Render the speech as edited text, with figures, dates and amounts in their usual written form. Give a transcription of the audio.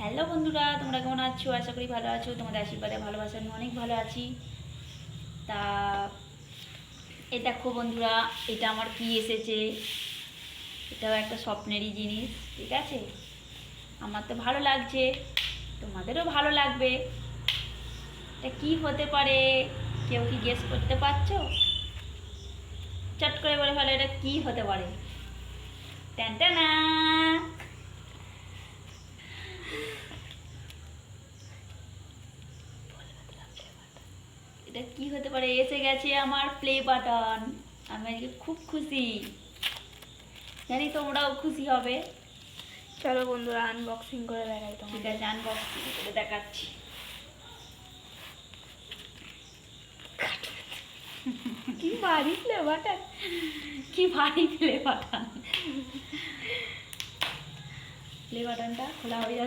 Hello বন্ধুরা, তোমরা কেমন আছো? আশা করি ভালো আছো। তোমাদের আশীর্বাদে ভালোবাসা আমি অনেক ভালো আছি। তা এ দেখো বন্ধুরা, এটা আমার কি এসেছে। এটাও একটা স্বপ্নেরই জিনিস, ঠিক আছে। আমার তো ভালো লাগছে, তোমাদেরও ভালো লাগবে। এটা কি হতে পারে? কেউ কি গেস করতে পারছো? চট করে বলে ফেলো, এটা কি হতে পারে? ট্যানটানা! এটা কি হতে পারে? এসে গেছে আমার প্লে বাটন। আমি আজকে খুব খুশি, জানি তোমরাও খুশি হবে। চলো বন্ধুরা আনবক্সিং করে দেখাই ঠিক তোমাদের। আছে, আনবক্সিং করে দেখাচ্ছি। কি ভারী প্লে বাটন, কি ভারী প্লে বাটন। প্লে বাটনটা খোলা হয়ে যাচ্ছে।